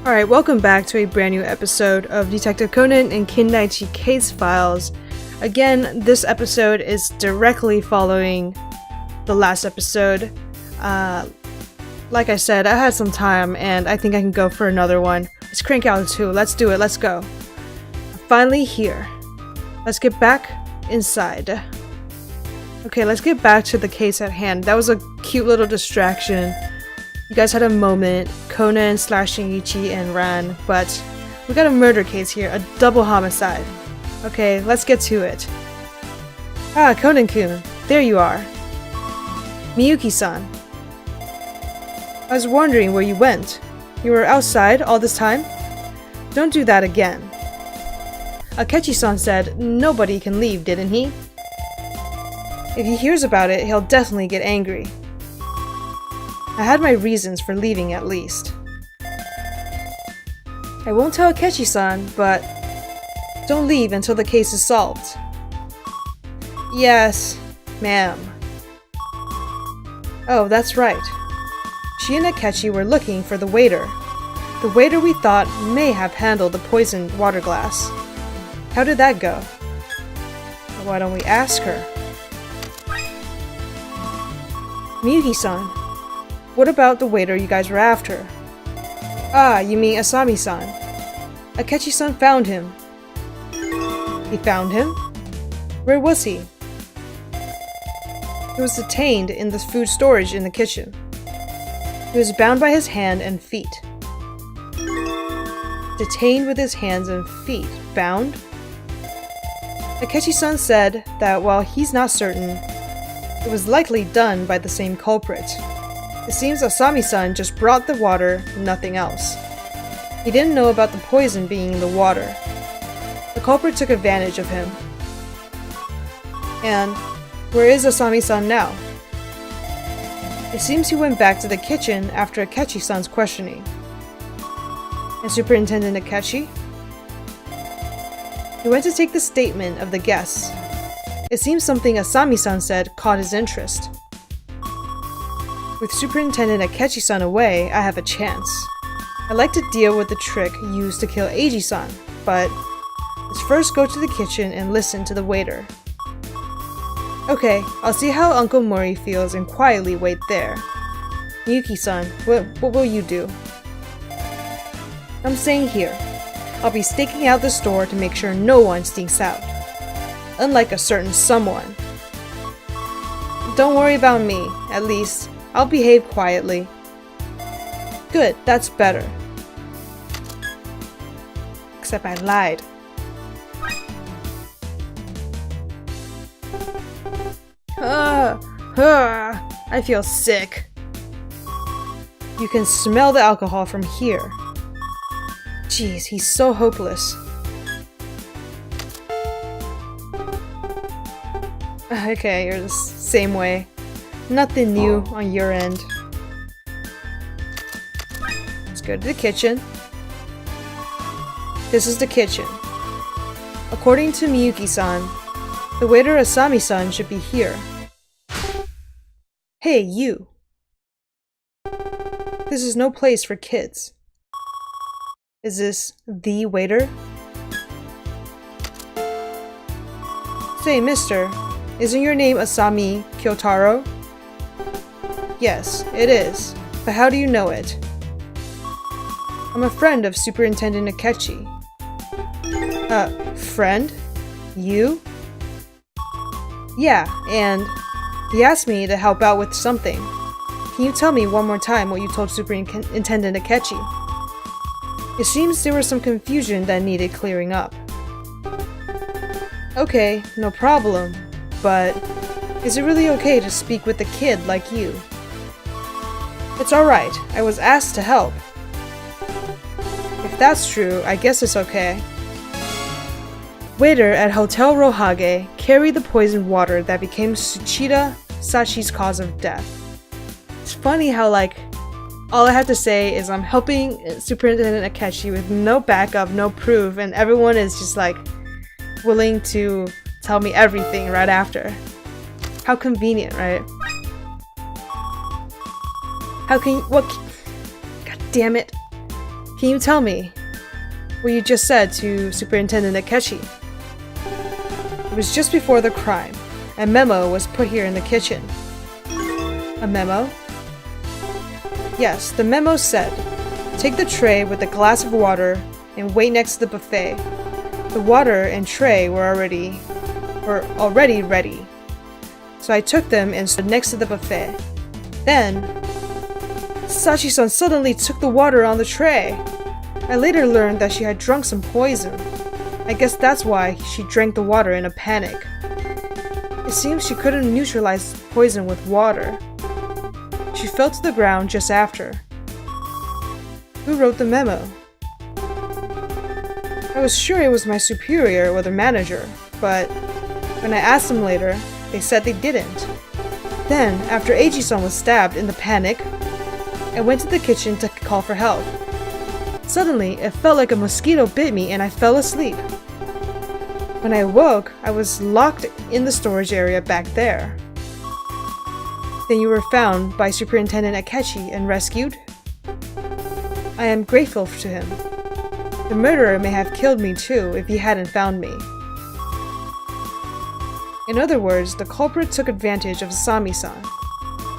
Alright, welcome back to a brand new episode of Detective Conan and Kindaichi Case Files. Again, this episode is directly following the last episode. Like I said, I had some time and I think I can go for another one. Let's crank out 2. Let's do it. Let's go. I'm finally here. Let's get back inside. Okay, let's get back to the case at hand. That was a cute little distraction. You guys had a moment, Conan, Shinichi, and Ran, but we got a murder case here, a double homicide. Okay, let's get to it. Ah, Conan-kun, there you are. Miyuki-san. I was wondering where you went. You were outside all this time? Don't do that again. Akechi-san said nobody can leave, didn't he? If he hears about it, he'll definitely get angry. I had my reasons for leaving at least. I won't tell Akechi-san, but don't leave until the case is solved. Yes, ma'am. Oh, that's right. She and Akechi were looking for the waiter. The waiter we thought may have handled the poisoned water glass. How did that go? Why don't we ask her? Miyuki-san. What about the waiter you guys were after? Ah, you mean Asami-san. Akechi-san found him. He found him? Where was he? He was detained in the food storage in the kitchen. He was bound by his hand and feet. Detained with his hands and feet. Bound? Akechi-san said that while he's not certain, it was likely done by the same culprit. It seems Asami-san just brought the water, nothing else. He didn't know about the poison being in the water. The culprit took advantage of him. And where is Asami-san now? It seems he went back to the kitchen after Akechi-san's questioning. And Superintendent Akechi? He went to take the statement of the guests. It seems something Asami-san said caught his interest. With Superintendent Akechi-san away, I have a chance. I'd like to deal with the trick used to kill Eiji-san, but let's first go to the kitchen and listen to the waiter. Okay, I'll see how Uncle Mori feels and quietly wait there. Miyuki-san, what will you do? I'm staying here. I'll be staking out the store to make sure no one sneaks out. Unlike a certain someone. Don't worry about me, at least. I'll behave quietly. Good, that's better. Except I lied. I feel sick. You can smell the alcohol from here. Jeez, he's so hopeless. Okay, you're the same way. Nothing new on your end. Let's go to the kitchen. This is the kitchen. According to Miyuki-san, the waiter Asami-san should be here. Hey, you! This is no place for kids. Is this the waiter? Say, mister, isn't your name Asami Kyotaro? Yes, it is. But how do you know it? I'm a friend of Superintendent Akechi. Friend? You? Yeah, and he asked me to help out with something. Can you tell me one more time what you told Superintendent Akechi? It seems there was some confusion that needed clearing up. Okay, no problem, but is it really okay to speak with a kid like you? It's alright, I was asked to help. If that's true, I guess it's okay. Waiter at Hotel Rohage carried the poisoned water that became Tsuchida Sashi's cause of death. It's funny how, all I have to say is I'm helping Superintendent Akechi with no backup, no proof, and everyone is just, willing to tell me everything right after. How convenient, right? How can you- what? God damn it. Can you tell me what you just said to Superintendent Akechi? It was just before the crime. A memo was put here in the kitchen. A memo? Yes, the memo said, take the tray with a glass of water and wait next to the buffet. The water and tray were already ready. So I took them and stood next to the buffet. Then, Sachi-san suddenly took the water on the tray. I later learned that she had drunk some poison. I guess that's why she drank the water in a panic. It seems she couldn't neutralize the poison with water. She fell to the ground just after. Who wrote the memo? I was sure it was my superior or the manager, but when I asked them later, they said they didn't. Then, after Eiji-san was stabbed in the panic, I went to the kitchen to call for help. Suddenly, it felt like a mosquito bit me and I fell asleep. When I awoke, I was locked in the storage area back there. Then you were found by Superintendent Akechi and rescued? I am grateful to him. The murderer may have killed me too if he hadn't found me. In other words, the culprit took advantage of Asami-san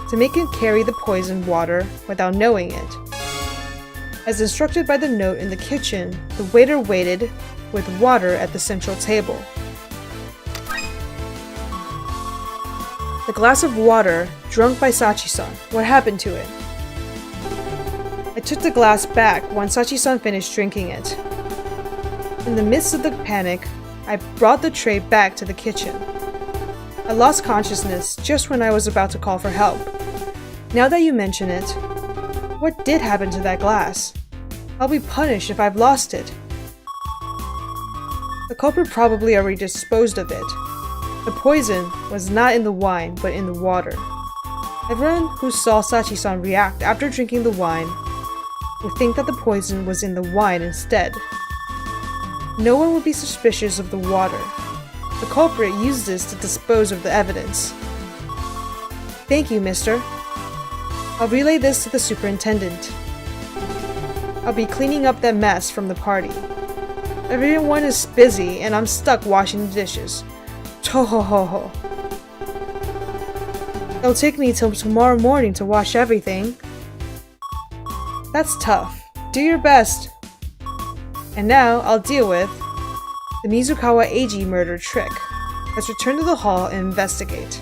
to make him carry the poisoned water without knowing it. As instructed by the note in the kitchen, the waiter waited with water at the central table. The glass of water, drunk by Sachi-san, what happened to it? I took the glass back once Sachi-san finished drinking it. In the midst of the panic, I brought the tray back to the kitchen. I lost consciousness just when I was about to call for help. Now that you mention it, what did happen to that glass? I'll be punished if I've lost it. The culprit probably already disposed of it. The poison was not in the wine, but in the water. Everyone who saw Sachi-san react after drinking the wine would think that the poison was in the wine instead. No one would be suspicious of the water. The culprit used this to dispose of the evidence. Thank you, mister. I'll relay this to the superintendent. I'll be cleaning up that mess from the party. Everyone is busy and I'm stuck washing the dishes. Tohohoho. It'll take me till tomorrow morning to wash everything. That's tough. Do your best. And now I'll deal with the Mizukawa Eiji murder trick. Let's return to the hall and investigate.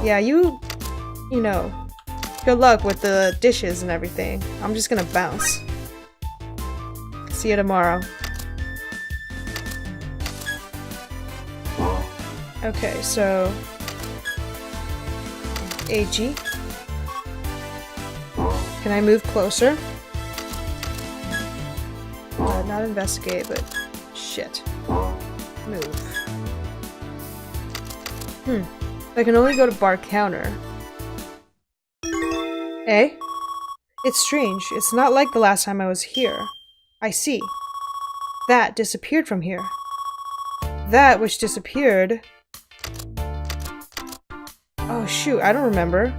Yeah, you know, good luck with the dishes and everything. I'm just gonna bounce. See you tomorrow. Okay, so Eiji. Can I move closer? Not investigate, but shit. Move. I can only go to bar counter. Eh? It's strange. It's not like the last time I was here. I see. That disappeared from here. That which disappeared... Oh shoot, I don't remember.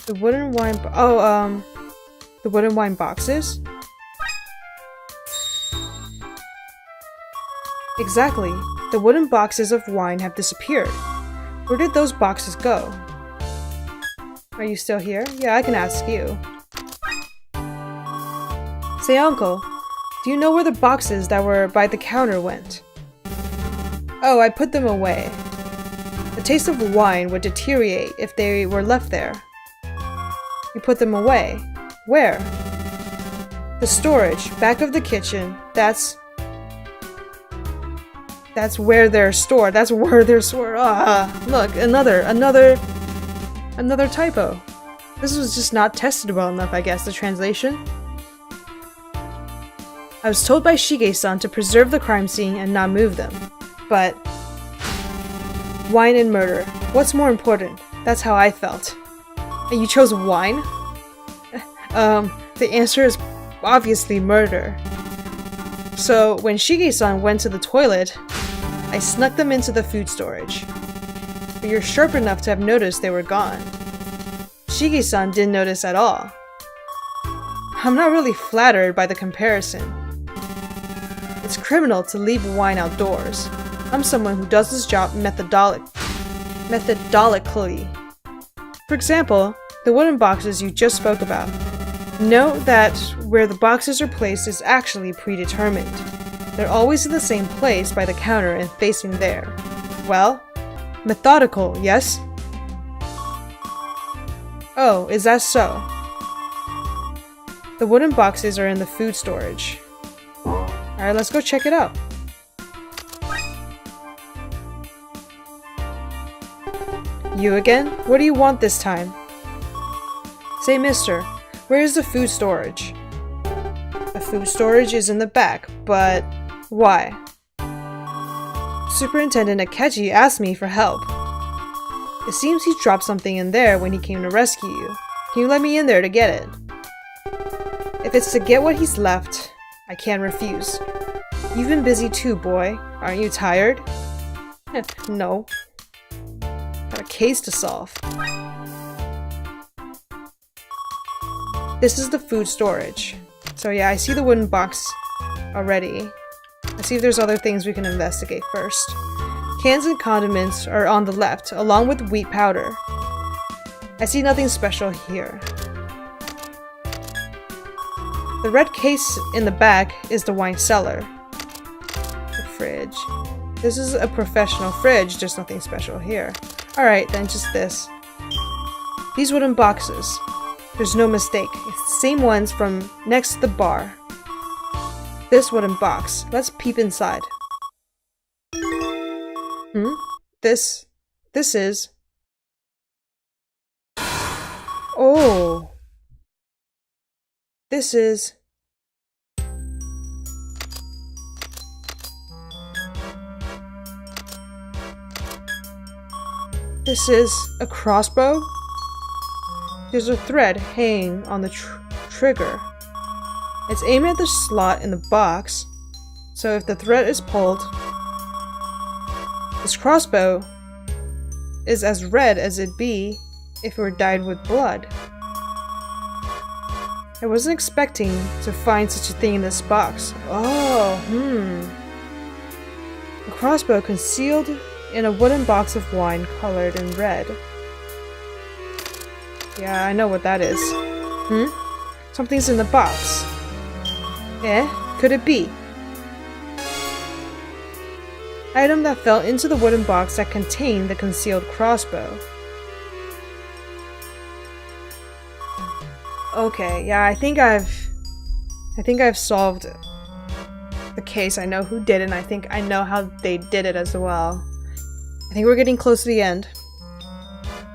The wooden wine... the wooden wine boxes? Exactly. The wooden boxes of wine have disappeared. Where did those boxes go? Are you still here? Yeah, I can ask you. Say, uncle, do you know where the boxes that were by the counter went? Oh, I put them away. The taste of wine would deteriorate if they were left there. You put them away. Where? The storage, back of the kitchen. That's where they're stored. That's where they're stored. Look, another typo. This was just not tested well enough, I guess, the translation. I was told by Shige-san to preserve the crime scene and not move them. But... wine and murder. What's more important? That's how I felt. And you chose wine? The answer is obviously murder. So, when Shige-san went to the toilet, I snuck them into the food storage. But you're sharp enough to have noticed they were gone. Shige-san didn't notice at all. I'm not really flattered by the comparison. It's criminal to leave wine outdoors. I'm someone who does this job methodically. For example, the wooden boxes you just spoke about. Note that where the boxes are placed is actually predetermined. They're always in the same place by the counter and facing there. Well, methodical, yes? Oh, is that so? The wooden boxes are in the food storage. Alright, let's go check it out. You again? What do you want this time? Say, mister, where is the food storage? The food storage is in the back, but why? Superintendent Akechi asked me for help. It seems he dropped something in there when he came to rescue you. Can you let me in there to get it? If it's to get what he's left, I can't refuse. You've been busy too, boy. Aren't you tired? No. Got a case to solve. This is the food storage. So yeah, I see the wooden box already. Let's see if there's other things we can investigate first. Cans and condiments are on the left, along with wheat powder. I see nothing special here. The red case in the back is the wine cellar. The fridge. This is a professional fridge, just nothing special here. Alright, then just this. These wooden boxes. There's no mistake. It's the same ones from next to the bar. This wooden box. Let's peep inside. This is... Oh! This is... This is a crossbow? There's a thread hanging on the trigger. It's aimed at the slot in the box, so if the thread is pulled, this crossbow is as red as it'd be if it were dyed with blood. I wasn't expecting to find such a thing in this box. Oh, A crossbow concealed in a wooden box of wine colored in red. Yeah, I know what that is. Something's in the box. Could it be? Item that fell into the wooden box that contained the concealed crossbow. Okay, yeah, I think I've solved the case. I know who did it, and I think I know how they did it as well. I think we're getting close to the end.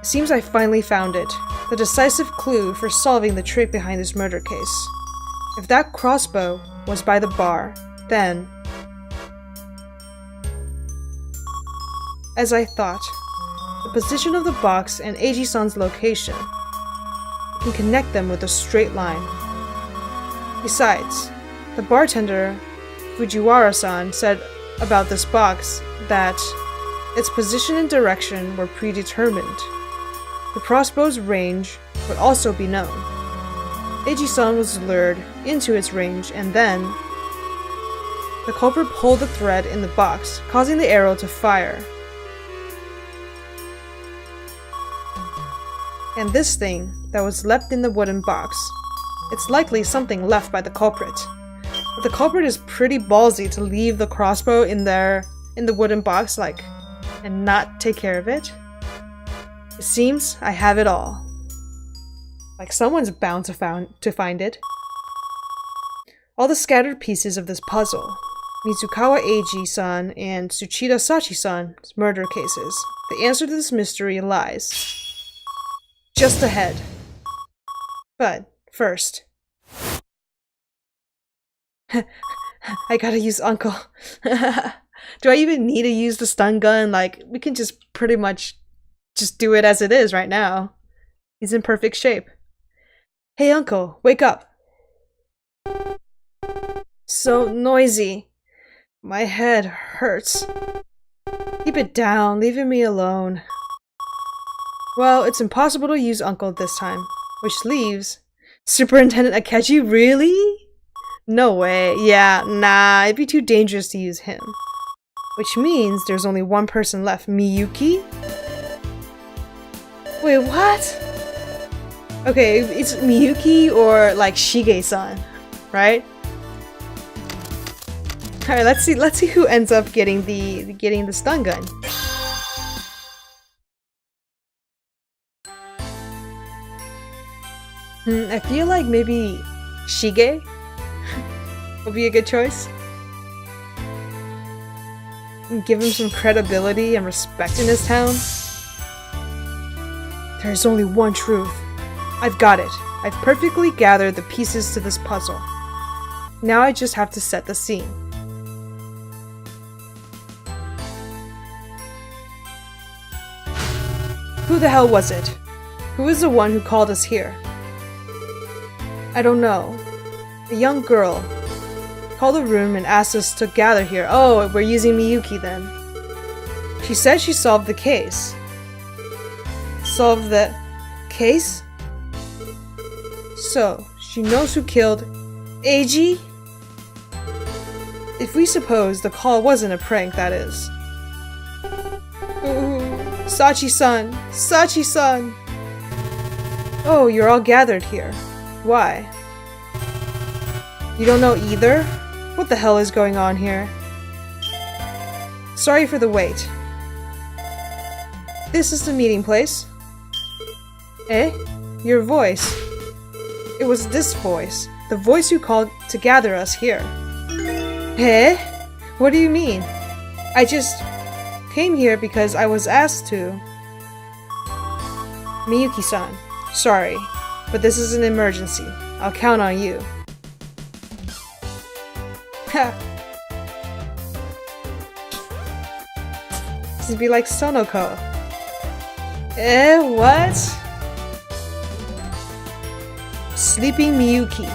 It seems I finally found it. The decisive clue for solving the trick behind this murder case. If that crossbow was by the bar, then... As I thought, the position of the box and Eiji-san's location can connect them with a straight line. Besides, the bartender, Fujiwara-san, said about this box that its position and direction were predetermined. The crossbow's range would also be known. Eiji-san was lured into its range, and then the culprit pulled the thread in the box, causing the arrow to fire. And this thing that was left in the wooden box, it's likely something left by the culprit. But the culprit is pretty ballsy to leave the crossbow in the wooden box, and not take care of it. It seems I have it all. Someone's bound to find it. All the scattered pieces of this puzzle. Mizukawa Eiji-san and Tsuchida Sachi-san's murder cases. The answer to this mystery lies just ahead. But first... I gotta use Uncle. Do I even need to use the stun gun? We can just pretty much just do it as it is right now. He's in perfect shape. Hey, Uncle, wake up. So noisy. My head hurts. Keep it down, leaving me alone. Well, it's impossible to use Uncle this time, which leaves Superintendent Akechi? Really? No way. Yeah, nah, it'd be too dangerous to use him. Which means there's only one person left. Miyuki? Wait, what? Okay, it's Miyuki or like Shige-san, right? Alright, let's see who ends up getting the stun gun. I feel like maybe Shige would be a good choice. And give him some credibility and respect in his town. There's only one truth. I've got it. I've perfectly gathered the pieces to this puzzle. Now I just have to set the scene. Who the hell was it? Who is the one who called us here? I don't know. A young girl called the room and asked us to gather here. Oh, we're using Miyuki then. She said she solved the case. Solved the case? So, she knows who killed Eiji? If we suppose the call wasn't a prank, that is. Ooh, Sachi-san! Sachi-san! Oh, you're all gathered here. Why? You don't know either? What the hell is going on here? Sorry for the wait. This is the meeting place. Eh? Your voice. It was this voice. The voice you called to gather us here. Eh? What do you mean? I just came here because I was asked to. Miyuki-san, sorry, but this is an emergency. I'll count on you. Ha! This would be like Sonoko. Eh, what? Sleeping Miyuki.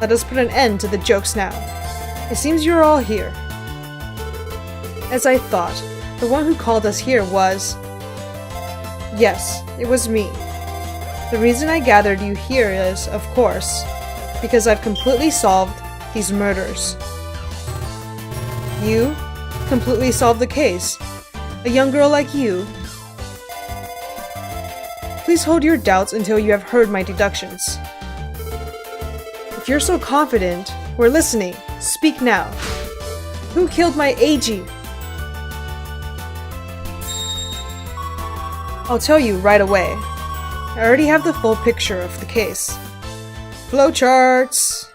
Let us put an end to the jokes now. It seems you're all here. As I thought, the one who called us here was... Yes, it was me. The reason I gathered you here is, of course, because I've completely solved these murders. You completely solved the case. A young girl like you. Please hold your doubts until you have heard my deductions. If you're so confident, we're listening. Speak now. Who killed my Eiji? I'll tell you right away. I already have the full picture of the case. Flowcharts!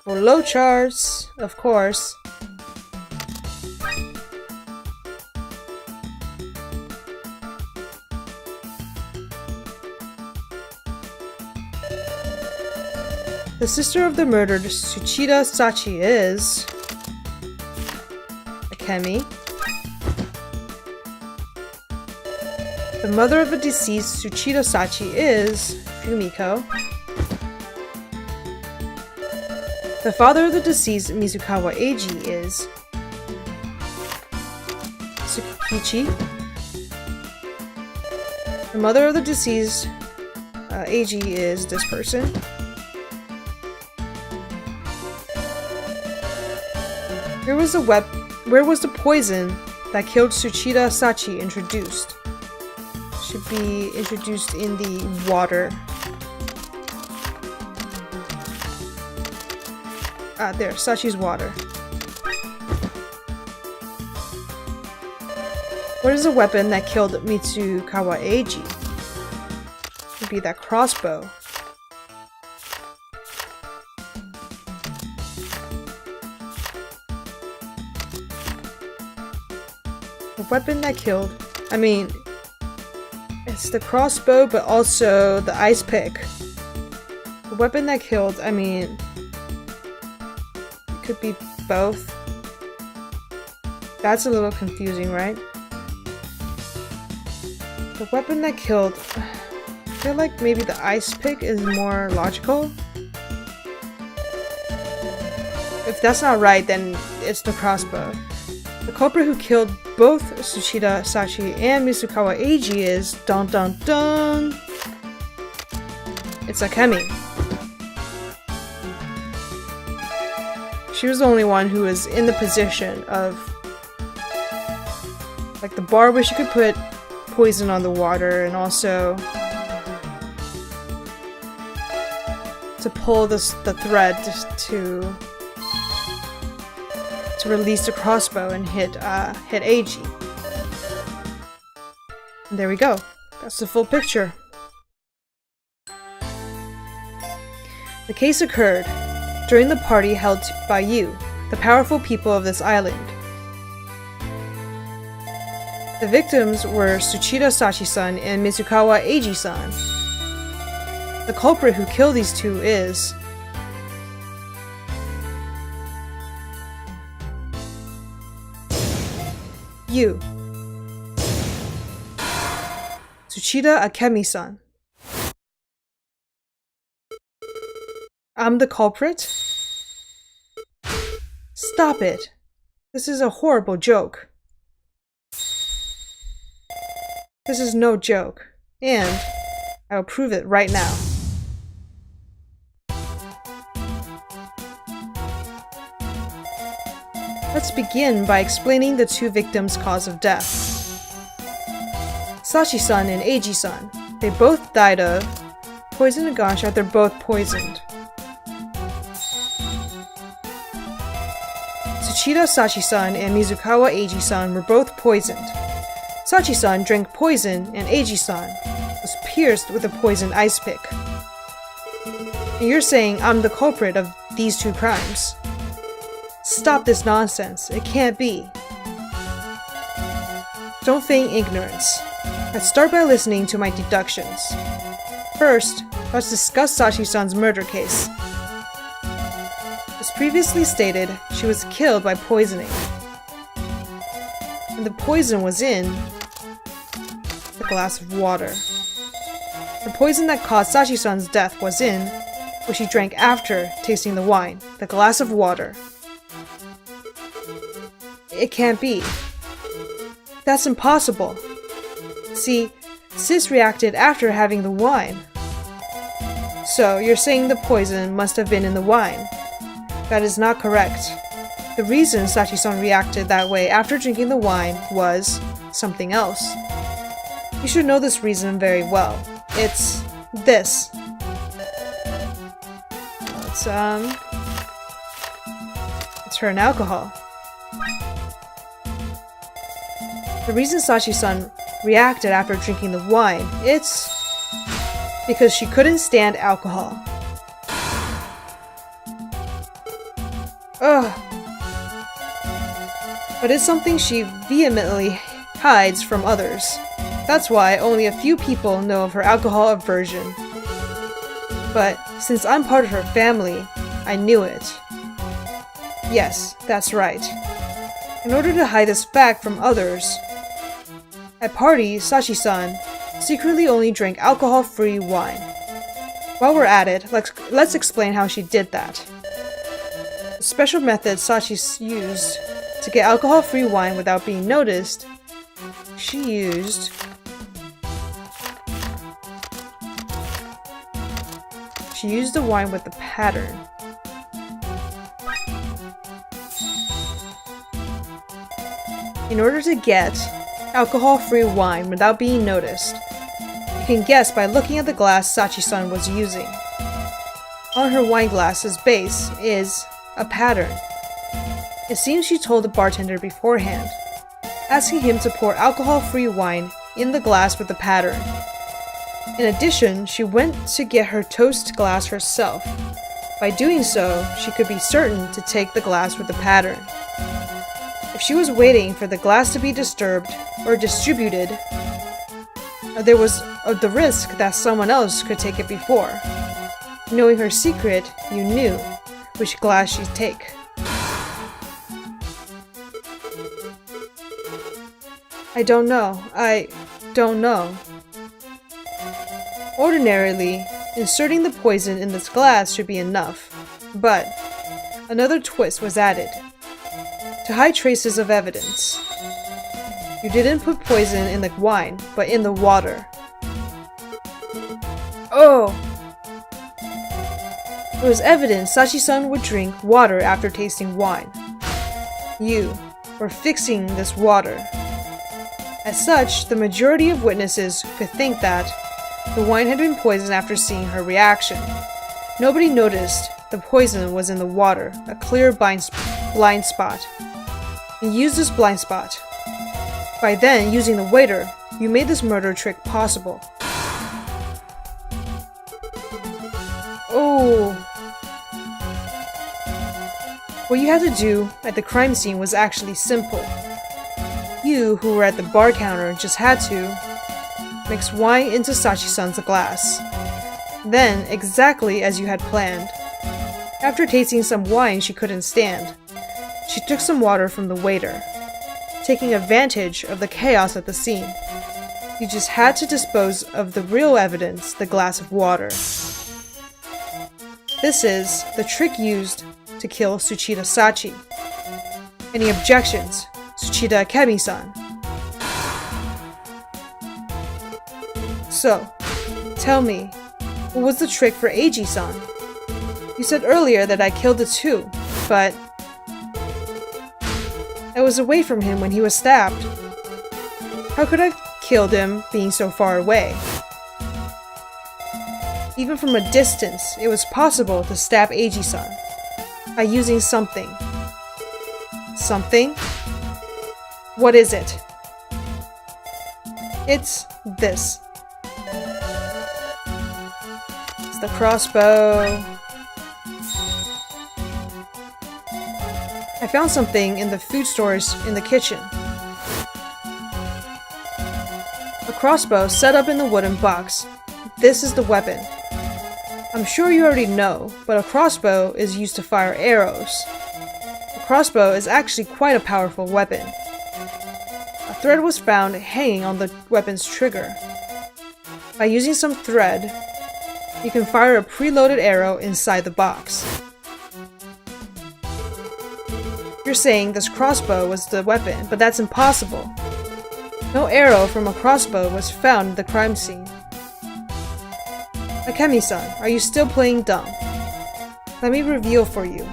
Flowcharts, of course. The sister of the murdered Tsuchida Sachi is... Akemi. The mother of the deceased Tsuchida Sachi is... Fumiko. The father of the deceased Mizukawa Eiji is... Tsukichi. The mother of the deceased Eiji is this person. Where was the poison that killed Tsuchida Sachi introduced? Should be introduced in the water. Ah, there, Sachi's water. What is the weapon that killed Mitsukawa Eiji? Should be that crossbow. The weapon that killed... I mean... It's the crossbow, but also the ice pick. The weapon that killed, I mean... It could be both. That's a little confusing, right? The weapon that killed... I feel like maybe the ice pick is more logical. If that's not right, then it's the crossbow. The culprit who killed both Tsuchida Sachi and Mizukawa Eiji is... Dun dun dun! It's Akemi. She was the only one who was in the position of like the bar where she could put poison on the water and also to pull the thread to release the crossbow and hit Eiji. And there we go. That's the full picture. The case occurred during the party held by you, the powerful people of this island. The victims were Tsuchida Sachi-san and Mizukawa Eiji-san. The culprit who killed these two is you, Tsuchida Akemi-san. I'm the culprit? Stop it. This is a horrible joke. This is no joke, and I'll prove it right now. Let's begin by explaining the two victims' cause of death. Sachi-san and Eiji-san. They both died of poison and gunshot. They're both poisoned. Tsuchida Sachi-san and Mizukawa Eiji-san were both poisoned. Sachi-san drank poison and Eiji-san was pierced with a poisoned ice pick. And you're saying I'm the culprit of these two crimes. Stop this nonsense. It can't be. Don't feign ignorance. Let's start by listening to my deductions. First, let's discuss Sachi-san's murder case. As previously stated, she was killed by poisoning. And the poison was in the glass of water. The poison that caused Sachi-san's death was in what she drank after tasting the wine, the glass of water. It can't be. That's impossible. See, Sis reacted after having the wine. So, you're saying the poison must have been in the wine. That is not correct. The reason Sachi-san reacted that way after drinking the wine was something else. You should know this reason very well. It's this. It's her and alcohol. The reason Sachi-san reacted after drinking the wine, it's because she couldn't stand alcohol. Ugh. But it's something she vehemently hides from others. That's why only a few people know of her alcohol aversion. But since I'm part of her family, I knew it. Yes, that's right. In order to hide this fact from others, at parties, Sachi-san secretly only drank alcohol-free wine. While we're at it, let's explain how she did that. The special method Sachi used to get alcohol-free wine without being noticed, she used the wine with the pattern. In order to get alcohol-free wine without being noticed, you can guess by looking at the glass Sachi-san was using. On her wine glass's base is a pattern. It seems she told the bartender beforehand, asking him to pour alcohol-free wine in the glass with the pattern. In addition, she went to get her toast glass herself. By doing so, she could be certain to take the glass with the pattern. If she was waiting for the glass to be disturbed or distributed, there was the risk that someone else could take it before. Knowing her secret, you knew which glass she'd take. I don't know. Ordinarily, inserting the poison in this glass should be enough, but another twist was added. To hide traces of evidence. You didn't put poison in the wine, but in the water. Oh! It was evident Sachi-san would drink water after tasting wine. You were fixing this water. As such, the majority of witnesses could think that the wine had been poisoned after seeing her reaction. Nobody noticed the poison was in the water, a clear blind spot. You used this blind spot. By then, using the waiter, you made this murder trick possible. Oh. What you had to do at the crime scene was actually simple. You, who were at the bar counter, just had to mix wine into Sachi-san's glass. Then, exactly as you had planned. After tasting some wine she couldn't stand, she took some water from the waiter, taking advantage of the chaos at the scene. You just had to dispose of the real evidence, the glass of water. This is the trick used to kill Tsuchida Sachi. Any objections, Tsuchida Akemi-san? So, tell me, what was the trick for Eiji-san? You said earlier that I killed the two, but I was away from him when he was stabbed. How could I have killed him being so far away? Even from a distance, it was possible to stab Eiji-san by using something. Something? What is it? It's this. It's the crossbow. I found something in the food stores in the kitchen. A crossbow set up in the wooden box. This is the weapon. I'm sure you already know, but a crossbow is used to fire arrows. A crossbow is actually quite a powerful weapon. A thread was found hanging on the weapon's trigger. By using some thread, you can fire a preloaded arrow inside the box. You're saying this crossbow was the weapon, but that's impossible. No arrow from a crossbow was found at the crime scene. Akemi-san, are you still playing dumb? Let me reveal for you.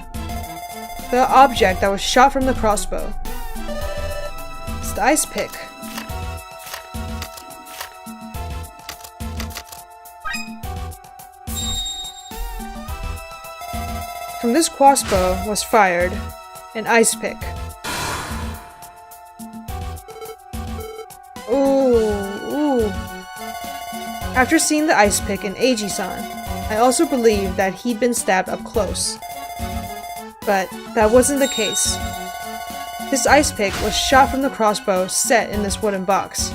The object that was shot from the crossbow. It's the ice pick. From this crossbow was fired an ice pick. Ooh. After seeing the ice pick in Eiji-san, I also believed that he'd been stabbed up close. But that wasn't the case. This ice pick was shot from the crossbow set in this wooden box.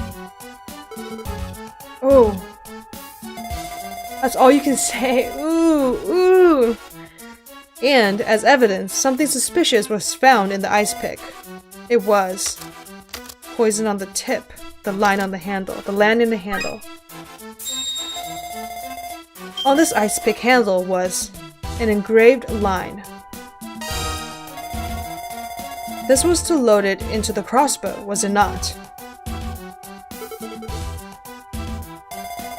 Oh. That's all you can say. Ooh. And, as evidence, something suspicious was found in the ice pick. It was poison on the tip, the line on the handle, the land in the handle. On this ice pick handle was an engraved line. This was to load it into the crossbow, was it not?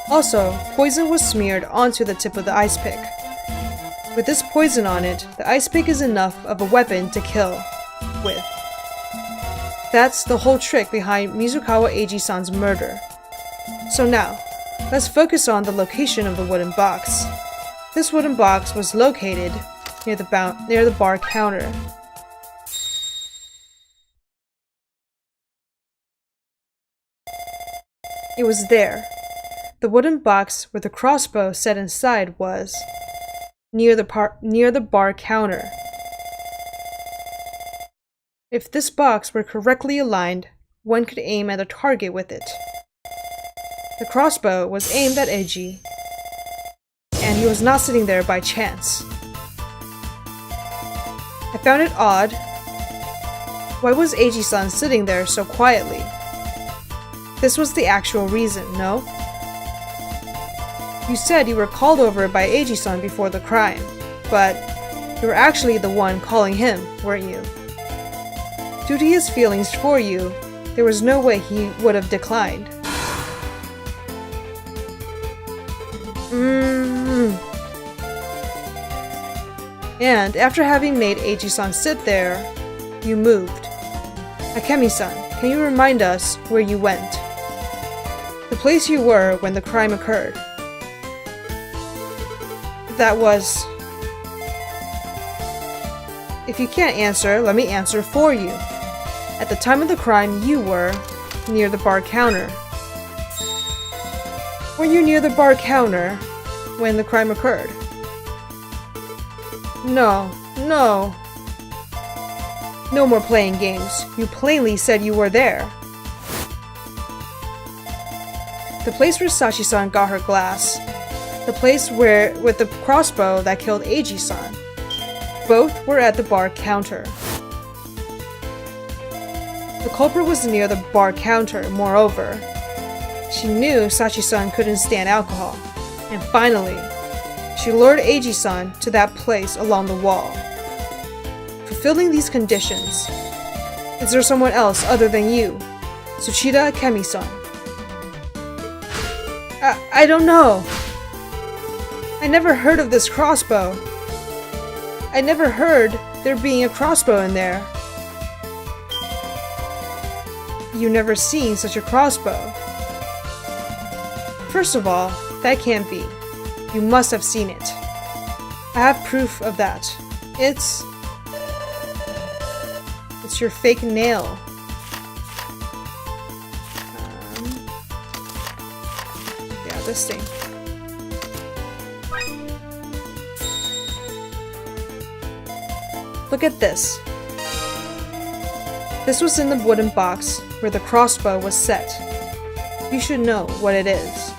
Also, poison was smeared onto the tip of the ice pick. With this poison on it, the ice pick is enough of a weapon to kill with. That's the whole trick behind Mizukawa Eiji-san's murder. So now, let's focus on the location of the wooden box. This wooden box was located near the bar counter. It was there. The wooden box with the crossbow set inside was near the bar counter. If this box were correctly aligned, one could aim at a target with it. The crossbow was aimed at Eiji, and he was not sitting there by chance. I found it odd. Why was Eiji-san sitting there so quietly? This was the actual reason, no? You said you were called over by Eiji-san before the crime, but you were actually the one calling him, weren't you? Due to his feelings for you, there was no way he would have declined. And after having made Eiji-san sit there, you moved. Akemi-san, can you remind us where you went? The place you were when the crime occurred. That was... If you can't answer, let me answer for you. At the time of the crime, you were near the bar counter. Were you near the bar counter when the crime occurred? No. No more playing games. You plainly said you were there. The place where Sachi-san got her glass. The place with the crossbow that killed Eiji-san. Both were at the bar counter. The culprit was near the bar counter, moreover. She knew Sachi-san couldn't stand alcohol. And finally, she lured Eiji-san to that place along the wall. Fulfilling these conditions, is there someone else other than you, Tsuchida Akemi-san? I don't know. I never heard of this crossbow. I never heard there being a crossbow in there. You never seen such a crossbow. First of all, that can't be. You must have seen it. I have proof of that. It's your fake nail. Yeah, this thing. Look at this. This was in the wooden box where the crossbow was set. You should know what it is.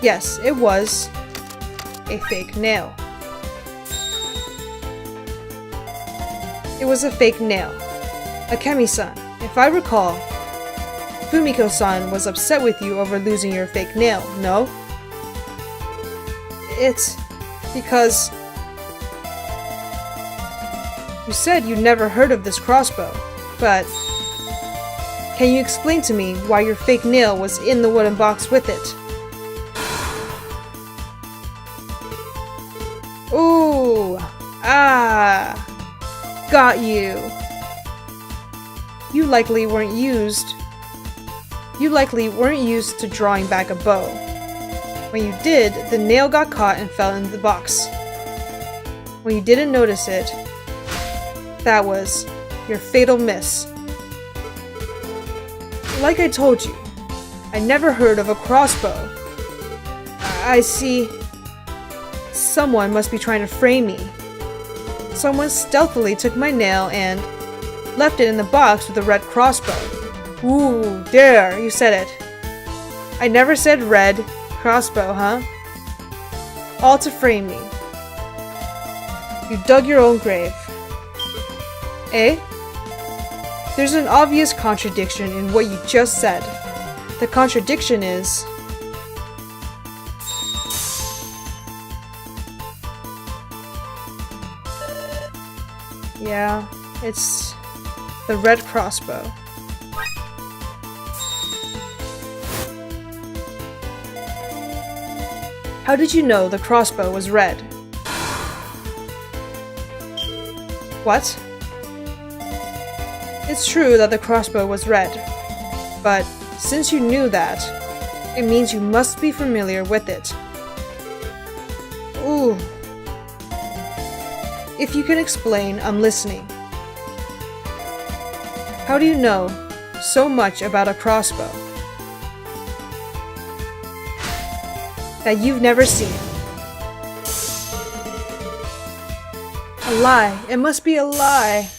Yes, it was a fake nail. It was a fake nail. Akemi-san, if I recall, Fumiko-san was upset with you over losing your fake nail, no? It's because you said you never heard of this crossbow, but can you explain to me why your fake nail was in the wooden box with it? Ooh, got you. You likely weren't used to drawing back a bow. When you did, the nail got caught and fell into the box. When you didn't notice it, that was your fatal miss. Like I told you, I never heard of a crossbow. I see. Someone must be trying to frame me. Someone stealthily took my nail and left it in the box with a red crossbow. Ooh, there, you said it. I never said red crossbow, huh? All to frame me. You dug your own grave. Eh? There's an obvious contradiction in what you just said. The contradiction is... Yeah, it's the red crossbow. How did you know the crossbow was red? What? It's true that the crossbow was red, but since you knew that, it means you must be familiar with it. Ooh. If you can explain, I'm listening. How do you know so much about a crossbow that you've never seen? A lie. It must be a lie.